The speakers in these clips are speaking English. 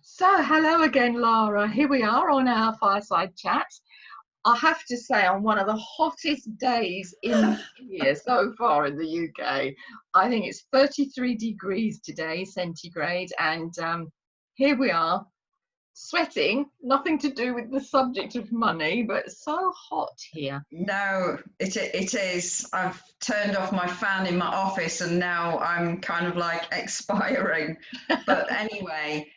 So, hello again, Laara. Here we are on our fireside chat. I have to say, on one of the hottest days in the year so far in the UK. I think it's 33 degrees today, centigrade, and here we are, sweating. Nothing to do with the subject of money, but so hot here. No, it is. I've turned off my fan in my office and now I'm kind of like expiring. But anyway,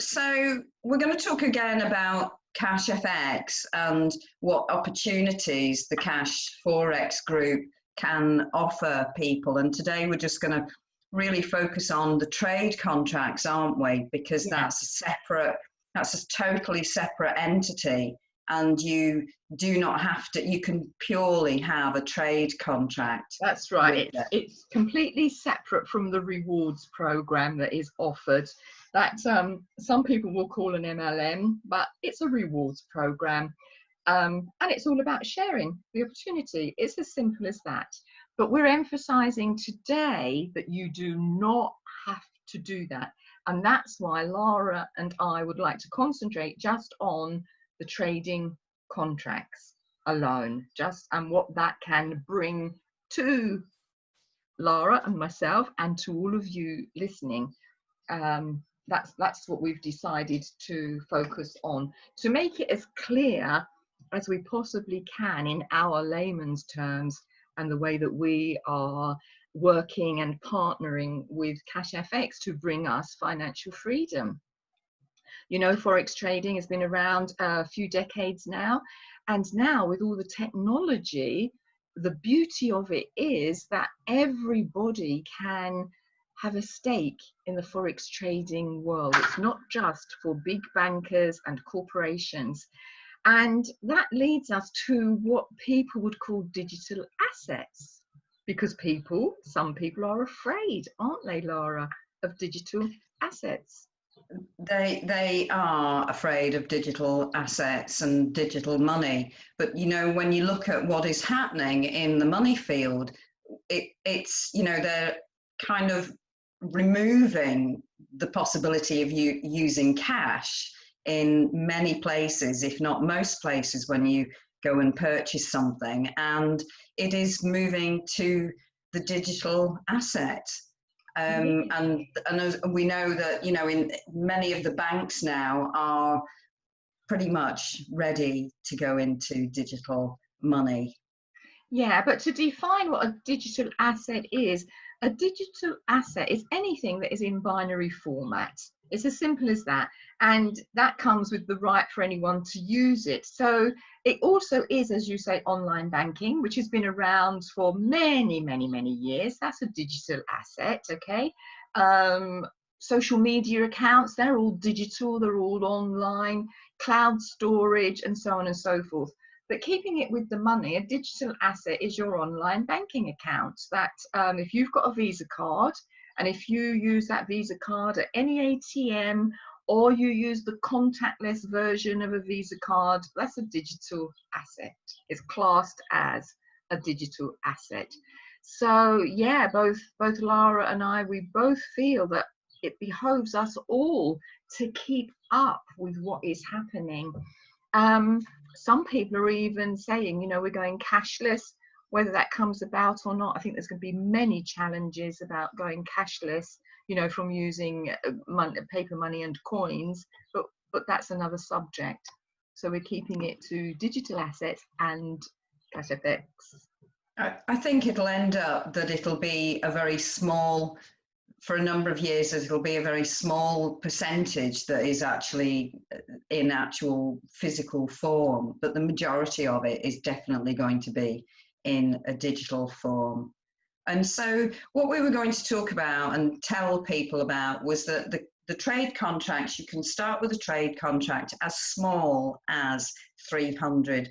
so we're going to talk again about CASHFX and what opportunities the Cash Forex Group can offer people. And today we're just going to really focus on the trade contracts, aren't we? Because that's a totally separate entity. And you do not have to, you can purely have a trade contract. That's right. It's completely separate from the rewards program that is offered. That some people will call an MLM, but it's a rewards program. And it's all about sharing the opportunity. It's as simple as that. But we're emphasizing today that you do not have to do that. And that's why Laara and I would like to concentrate just on the trading contracts alone, and what that can bring to Laara and myself and to all of you listening. That's what we've decided to focus on, to make it as clear as we possibly can in our layman's terms and the way that we are working and partnering with CASHFX to bring us financial freedom. You know, Forex trading has been around a few decades now, and now with all the technology, the beauty of it is that everybody can have a stake in the Forex trading world. It's not just for big bankers and corporations. And that leads us to what people would call digital assets, because some people are afraid, aren't they, Laara, of digital assets? They are afraid of digital assets and digital money. But, you know, when you look at what is happening in the money field, it's, you know, they're kind of removing the possibility of you using cash in many places, if not most places, when you go and purchase something. And it is moving to the digital asset. And we know that, you know, in many of the banks now are pretty much ready to go into digital money. Yeah, but to define what a digital asset is anything that is in binary format. It's as simple as that. And that comes with the right for anyone to use it. So it also is, as you say, online banking, which has been around for many, many, many years. That's a digital asset, okay? Social media accounts, they're all digital, they're all online, cloud storage, and so on and so forth. But keeping it with the money, a digital asset is your online banking account. That if you've got a Visa card, and if you use that Visa card at any ATM, or you use the contactless version of a Visa card, that's a digital asset. It's classed as a digital asset. So yeah, both Laara and I, we both feel that it behoves us all to keep up with what is happening. Some people are even saying, you know, we're going cashless. Whether that comes about or not, I think there's going to be many challenges about going cashless, you know, from using paper money and coins, but that's another subject. So we're keeping it to digital assets and CASHFX. I think it'll end up that it'll be a very small, for a number of years, it'll be a very small percentage that is actually in actual physical form, but the majority of it is definitely going to be in a digital form. And so what we were going to talk about and tell people about was that the trade contracts, you can start with a trade contract as small as $300.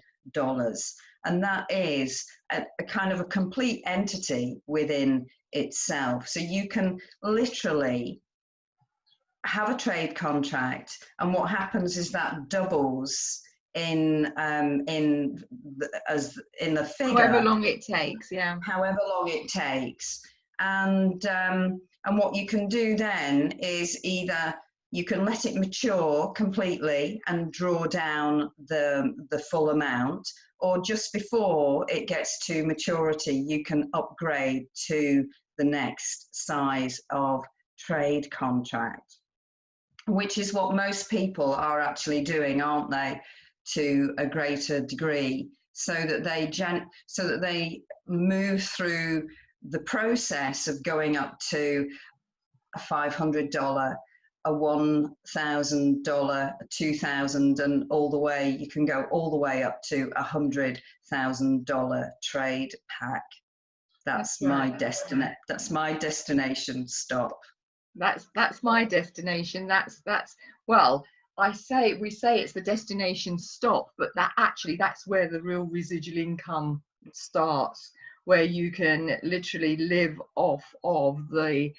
And that is a kind of a complete entity within itself. So you can literally have a trade contract, and what happens is that doubles in the figure. However long it takes, yeah. However long it takes. And what you can do then is either you can let it mature completely and draw down the full amount, or just before it gets to maturity, you can upgrade to the next size of trade contract, which is what most people are actually doing, aren't they, to a greater degree, so that they move through the process of going up to a $500, a $1,000, a $2,000, and all the way, you can go all the way up to $100,000 trade pack. That's right. That's my destination stop. That's my destination. That's well, we say it's the destination stop, but that's where the real residual income starts, where you can literally live off of the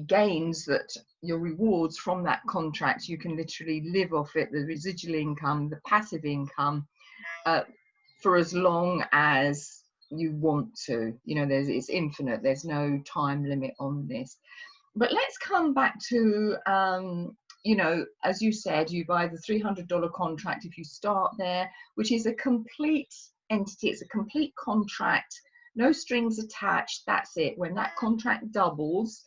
gains, that your rewards from that contract. You can literally live off it, the residual income, the passive income, for as long as you want to. You know, it's infinite. There's no time limit on this. But let's come back to, you know, as you said, you buy the $300 contract if you start there, which is a complete entity. It's a complete contract, no strings attached. That's it. When that contract doubles,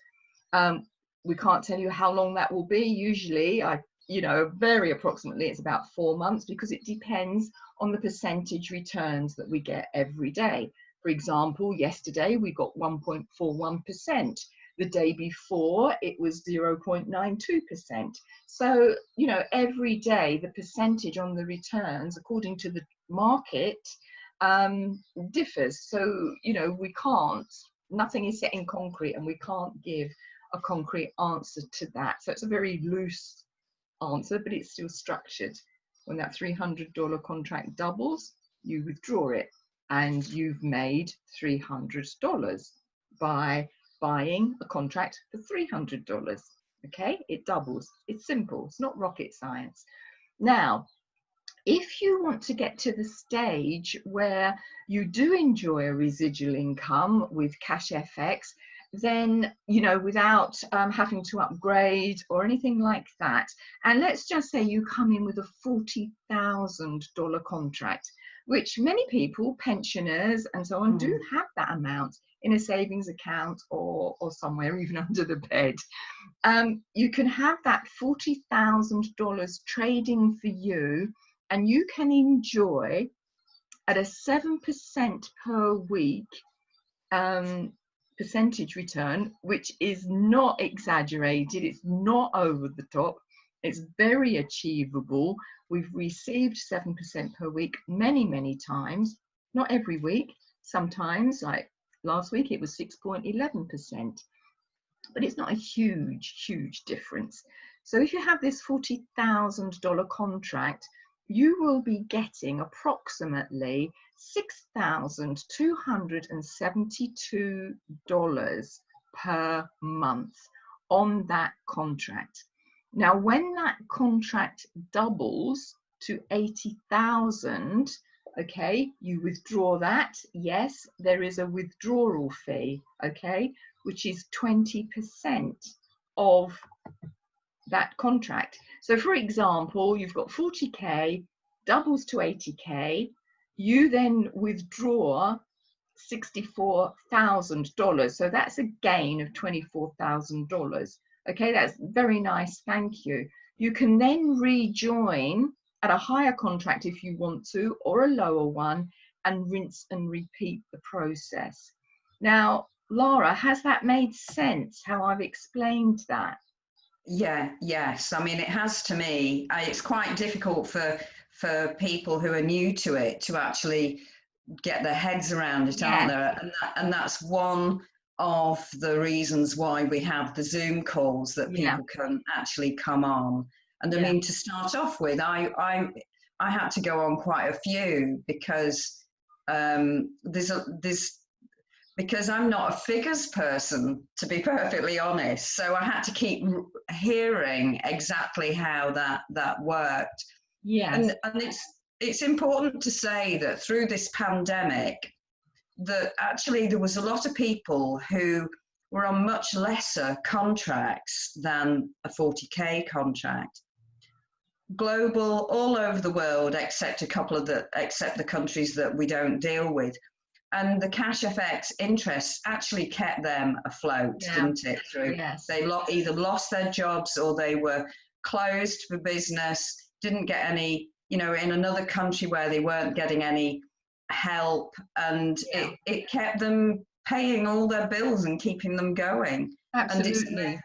we can't tell you how long that will be. Usually, you know, very approximately, it's about 4 months, because it depends on the percentage returns that we get every day. For example, yesterday we got 1.41%. The day before it was 0.92%. So, you know, every day the percentage on the returns according to the market differs. So, you know, nothing is set in concrete, and we can't give a concrete answer to that. So it's a very loose answer, but it's still structured. When that $300 contract doubles, you withdraw it, and you've made $300 by buying a contract for $300. Okay, it doubles. It's simple. It's not rocket science. Now, if you want to get to the stage where you do enjoy a residual income with CASHFX, then, you know, without having to upgrade or anything like that, and let's just say you come in with a $40,000 contract, which many people, pensioners and so on, do have that amount in a savings account or somewhere, even under the bed. You can have that $40,000 trading for you, and you can enjoy at a 7% per week percentage return, which is not exaggerated. It's not over the top. It's very achievable. We've received 7% per week many times, not every week. Sometimes, like last week, it was 6.11%, but it's not a huge difference. So if you have this $40,000 contract, you will be getting approximately $6,272 per month on that contract. Now, when that contract doubles to 80,000, okay, you withdraw that. Yes, there is a withdrawal fee, okay, which is 20% of that contract. So for example, you've got 40K, doubles to 80K, you then withdraw $64,000. So that's a gain of $24,000. Okay, that's very nice, thank you. You can then rejoin at a higher contract if you want to, or a lower one, and rinse and repeat the process. Now, Laara, has that made sense, how I've explained that? Yes. I mean, it has to me. It's quite difficult for people who are new to it to actually get their heads around it, aren't there? And that's one of the reasons why we have the Zoom calls, that people can actually come on. And I mean, to start off with, I had to go on quite a few, because because I'm not a figures person, to be perfectly honest. So I had to keep hearing exactly how that worked. Yes. And it's important to say that through this pandemic, that actually there was a lot of people who were on much lesser contracts than a 40K contract. Global, all over the world, except except the countries that we don't deal with. And the CASHFX interest actually kept them afloat, didn't it? Through they either lost their jobs or they were closed for business, didn't get any, you know, in another country where they weren't getting any help, and it kept them paying all their bills and keeping them going. Absolutely. And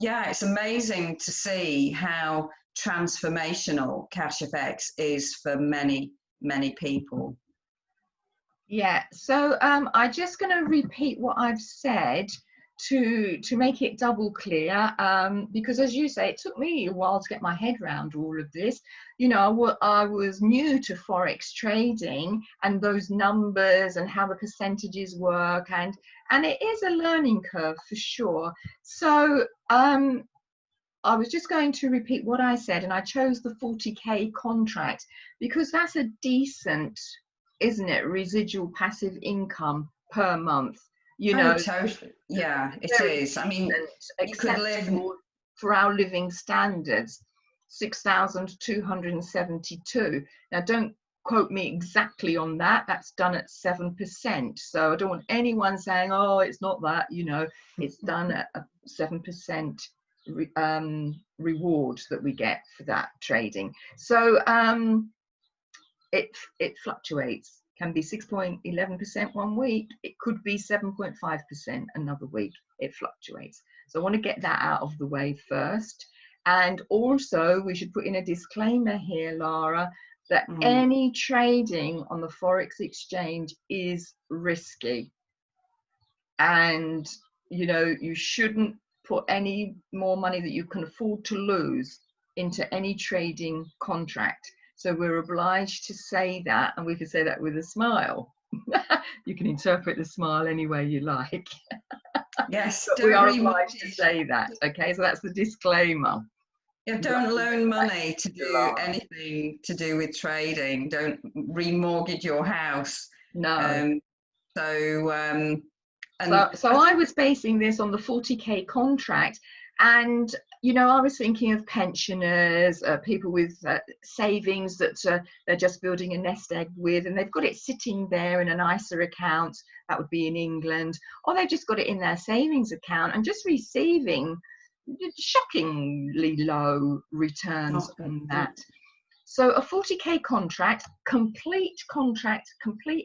it's amazing to see how transformational CASHFX is for many, many people. Yeah, so I'm just going to repeat what I've said to make it double clear, because as you say, it took me a while to get my head around all of this. You know, I was new to Forex trading and those numbers and how the percentages work, and it is a learning curve for sure. So I was just going to repeat what I said, and I chose the 40K contract because that's a decent, isn't it, residual passive income per month. You know, totally. Yeah, it is. I mean, you could live for our living standards, 6,272. Now, don't quote me exactly on that. That's done at 7%. So I don't want anyone saying, "Oh, it's not that." You know, it's done at a 7% reward that we get for that trading. So it fluctuates. Can be 6.11% one week, it could be 7.5% another week. It fluctuates. So I want to get that out of the way first. And also we should put in a disclaimer here, Laara, that any trading on the Forex exchange is risky. And, you know, you shouldn't put any more money that you can afford to lose into any trading contract. So we're obliged to say that, and we can say that with a smile. You can interpret the smile any way you like. Yes, but we are obliged to say that. Okay, so that's the disclaimer. Yeah, don't loan money to do anything to do with trading. Don't remortgage your house. No. So I was basing this on the 40K contract, and you know, I was thinking of pensioners, people with savings that they're just building a nest egg with, and they've got it sitting there in an ISA account. That would be in England, or they've just got it in their savings account and just receiving shockingly low returns on that. So a 40K contract, complete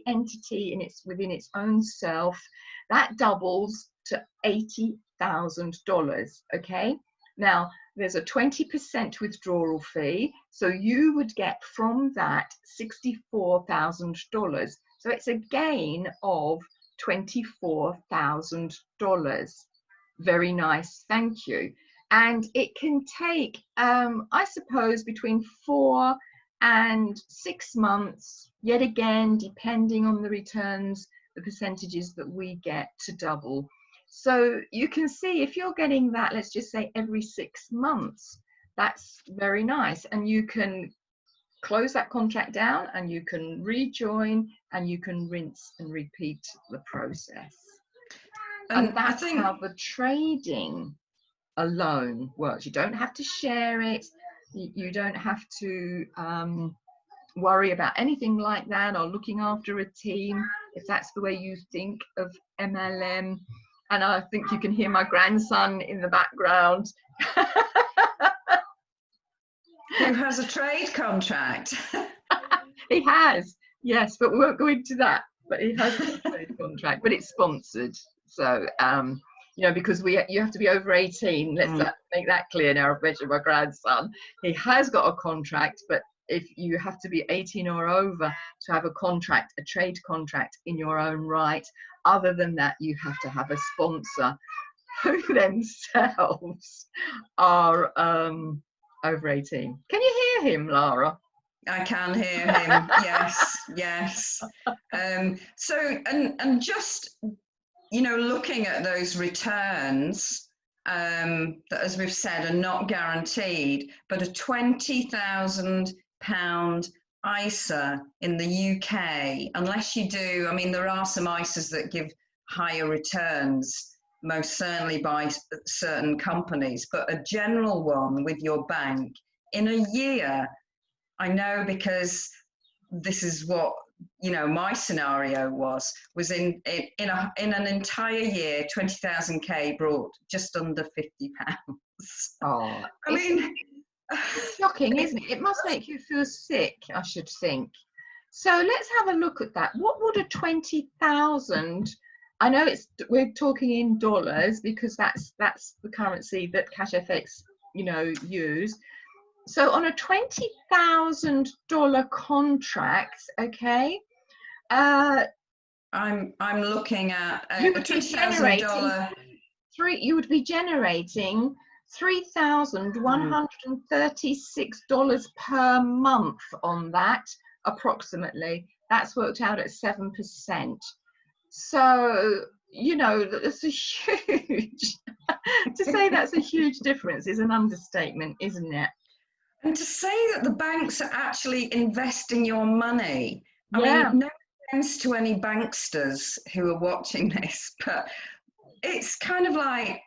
entity, within its own self, that doubles to $80,000. Okay. Now there's a 20% withdrawal fee, so you would get from that $64,000. So it's a gain of $24,000. Very nice, thank you. And it can take, I suppose, between 4 and 6 months, yet again, depending on the returns, the percentages that we get, to double. So you can see if you're getting that, let's just say every 6 months, that's very nice. And you can close that contract down and you can rejoin and you can rinse and repeat the process. And that's how the trading alone works. You don't have to share it. You don't have to worry about anything like that, or looking after a team, if that's the way you think of MLM. And I think you can hear my grandson in the background. Who has a trade contract? He has, yes, but we won't go into that. But he has a trade contract, but it's sponsored. So, you know, because you have to be over 18. Let's make that clear now. I've mentioned my grandson. He has got a contract, but if you have to be 18 or over to have a contract, a trade contract in your own right. Other than that, you have to have a sponsor who themselves are over 18. Can you hear him, Laara? I can hear him. Yes, yes. So, and just, you know, looking at those returns that, as we've said, are not guaranteed, but a £20,000 ISA in the UK, unless you do, I mean, there are some ISAs that give higher returns, most certainly by certain companies, but a general one with your bank in a year, I know because this is what, you know, my scenario was in an entire year, 20,000K brought just under £50. Oh, I mean, it's shocking, isn't it? It must make you feel sick, I should think. So let's have a look at that. What would a 20,000? I know we're talking in dollars because that's the currency that CASHFX, you know, use. So on a $20,000 contract, okay, I'm looking at a you would be generating $3,136 per month on that, approximately. That's worked out at 7%. So, you know, that's a huge, to say that's a huge difference is an understatement, isn't it? And to say that the banks are actually investing your money, I Yeah. mean, no offense to any banksters who are watching this, but it's kind of like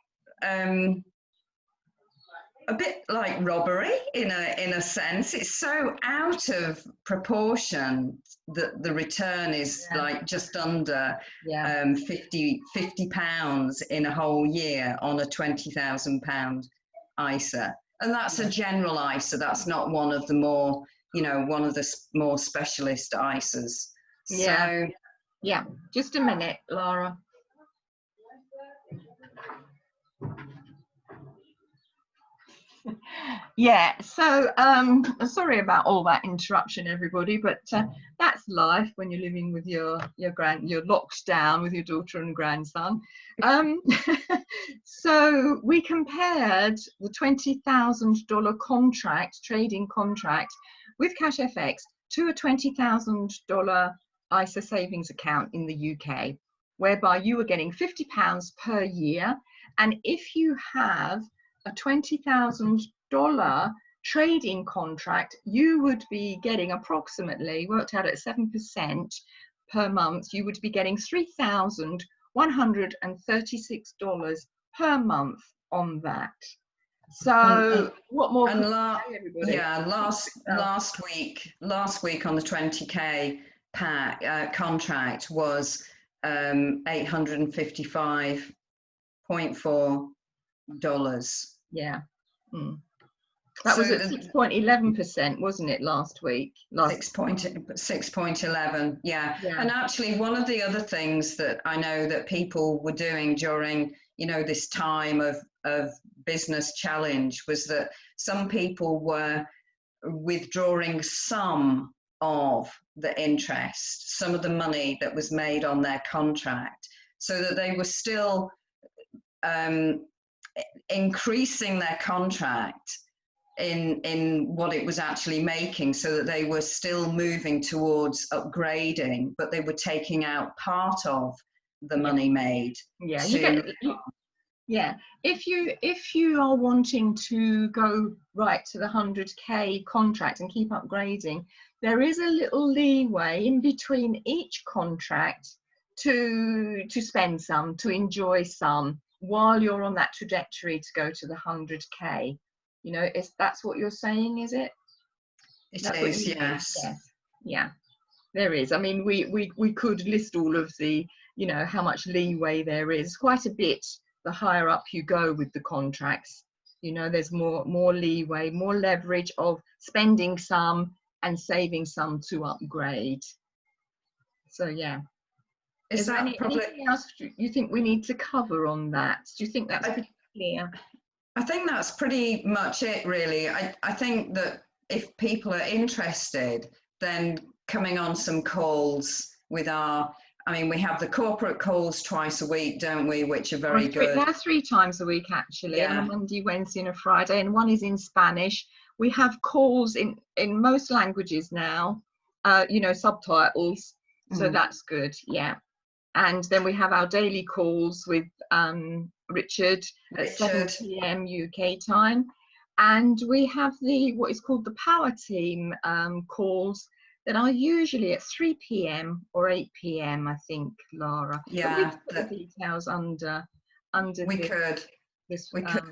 a bit like robbery in a sense. It's so out of proportion that the return is like just under £50 in a whole year on a £20,000 ISA. And that's a general ISA. That's not one of the more, you know, one of the more specialist ISAs. Yeah. So, yeah. Just a minute, Laura. Yeah, so sorry about all that interruption, everybody, but that's life when you're living with you're locked down with your daughter and grandson. So we compared the $20,000 contract, trading contract, with CASHFX to a $20,000 ISA savings account in the UK, whereby you were getting £50 per year, and if you have a $20,000 trading contract, you would be getting approximately, worked out at 7% per month, you would be getting $3,136 per month on that. So what more can I say, everybody? Yeah, last week on the 20K contract was $855.4. Yeah. That was at 6.11%, wasn't it, last week? 6.11, yeah. And actually, one of the other things that I know that people were doing during, you know, this time of business challenge was that some people were withdrawing some of the interest, some of the money that was made on their contract, so that they were still increasing their contract in what it was actually making, so that they were still moving towards upgrading, but they were taking out part of the money made. If you are wanting to go right to the 100K contract and keep upgrading, there is a little leeway in between each contract to spend some, to enjoy some, while you're on that trajectory to go to the 100K. You know, that's what you're saying, is it? It is, yes. Yeah, there is. I mean, we could list all of the, you know, how much leeway there is. Quite a bit. The higher up you go with the contracts, you know, there's more leeway, more leverage of spending some and saving some to upgrade. So yeah. Is there anything else you think we need to cover on that? Do you think that's pretty clear? I think that's pretty much it, really. I think that if people are interested, then coming on some calls with we have the corporate calls twice a week, don't we, which are very good. They're 3 times a week, actually, on a Monday, Wednesday and a Friday, and one is in Spanish. We have calls in most languages now, you know, subtitles, so that's good, yeah. And then we have our daily calls with Richard at 7 p.m. UK time. And we have what is called the Power Team calls that are usually at 3 p.m. or 8 p.m, I think, Laura. Yeah. But we put the details under under we this, could. this We could.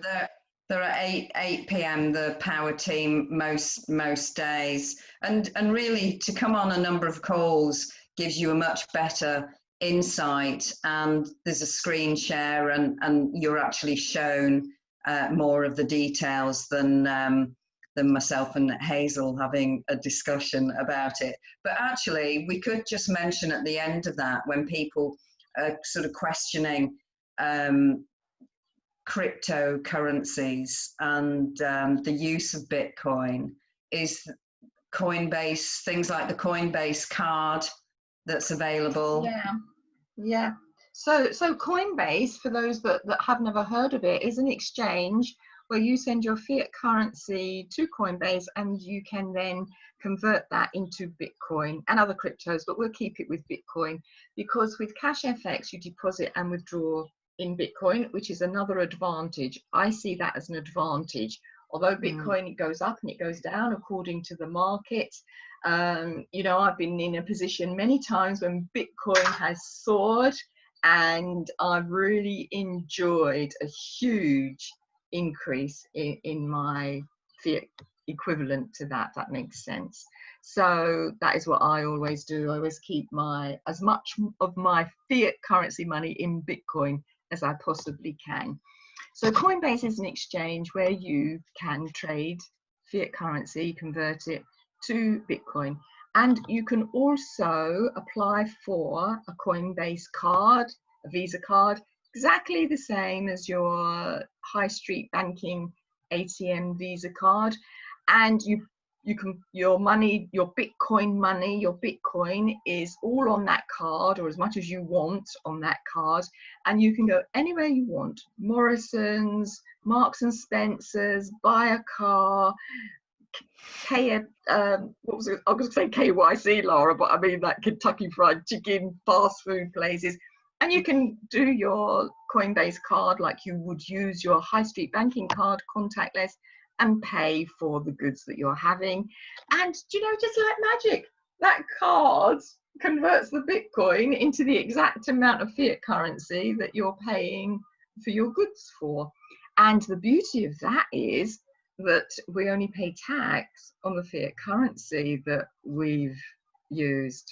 They're at 8 p.m. the power team most days, and really to come on a number of calls gives you a much better insight. And there's a screen share, and you're actually shown more of the details than myself and Hazel having a discussion about it. But actually, we could just mention at the end of that, when people are sort of questioning cryptocurrencies and the use of Bitcoin, is Coinbase, things like the Coinbase card that's available. Yeah. So Coinbase, for those that have never heard of it, is an exchange where you send your fiat currency to Coinbase and you can then convert that into Bitcoin and other cryptos, but we'll keep it with Bitcoin, because with CASHFX you deposit and withdraw in Bitcoin, which is another advantage. I see that as an advantage. Although Bitcoin, it goes up and it goes down according to the market. You know, I've been in a position many times when Bitcoin has soared, and I've really enjoyed a huge increase in my fiat equivalent to that. That makes sense. So that is what I always do. I always keep as much of my fiat currency money in Bitcoin as I possibly can. So Coinbase is an exchange where you can trade fiat currency, convert it to Bitcoin, and you can also apply for a Coinbase card, a Visa card, exactly the same as your high street banking ATM Visa card, and you can, your money, your Bitcoin is all on that card, or as much as you want on that card, and you can go anywhere you want. Morrison's, Marks and Spencer's, buy a car, what was it? I was going to say KYC, Laura, but I mean like Kentucky Fried Chicken, fast food places. And you can do your Coinbase card like you would use your high street banking card, contactless, and pay for the goods that you're having. And you know, just like magic, that card converts the Bitcoin into the exact amount of fiat currency that you're paying for your goods for. And the beauty of that is that we only pay tax on the fiat currency that we've used,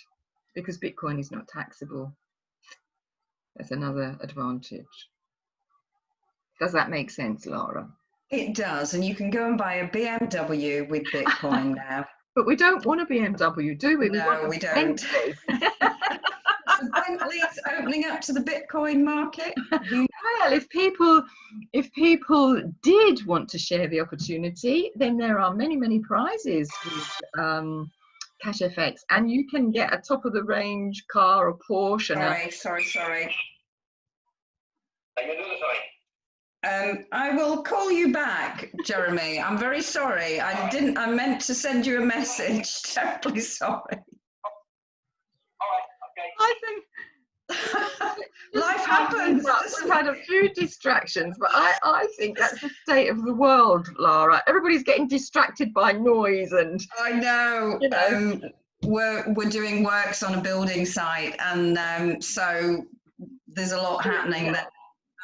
because Bitcoin is not taxable. That's another advantage. Does that make sense, Laura? It does, and you can go and buy a BMW with Bitcoin now. But we don't want a BMW, do we? No, we don't. So Bentley's opening up to the Bitcoin market. Well, if people did want to share the opportunity, then there are many prizes with CASHFX, and you can get a top of the range car, a Porsche. Sorry. I will call you back, Jeremy. I'm very sorry. I meant to send you a message. Terribly sorry. All right, okay. I think life happens. We've had a few distractions, but I think that's the state of the world, Laura. Everybody's getting distracted by noise, and I know. You know. We're doing works on a building site, and so there's a lot happening there.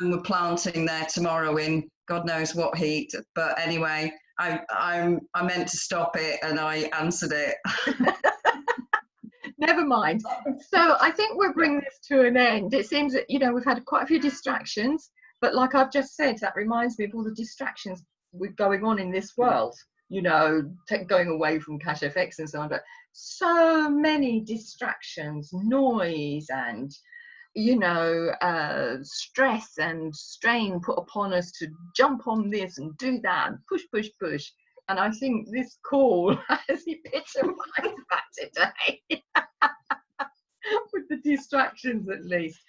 And we're planting there tomorrow in God knows what heat. But anyway, I meant to stop it and I answered it. Never mind. So I think we'll bring this to an end. It seems that, you know, we've had quite a few distractions, but like I've just said, that reminds me of all the distractions we're going on in this world, you know, going away from CASHFX and so on, but so many distractions, noise, and you know, stress and strain put upon us to jump on this and do that and push. And I think this call has epitomized that today, with the distractions at least.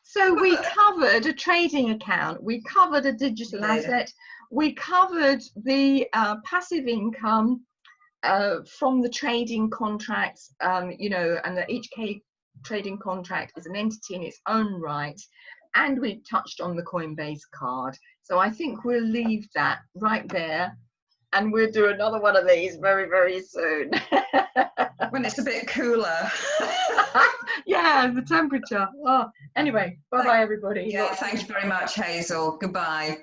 So we covered a trading account, we covered a digital asset, we covered the passive income from the trading contracts, you know, and that each trading contract is an entity in its own right, and we touched on the Coinbase card. So I think we'll leave that right there. and we'll do another one of these very, very soon. When it's a bit cooler. Yeah, the temperature. Oh, anyway, bye-bye, everybody. Yeah, thank you very much, Hazel. Goodbye.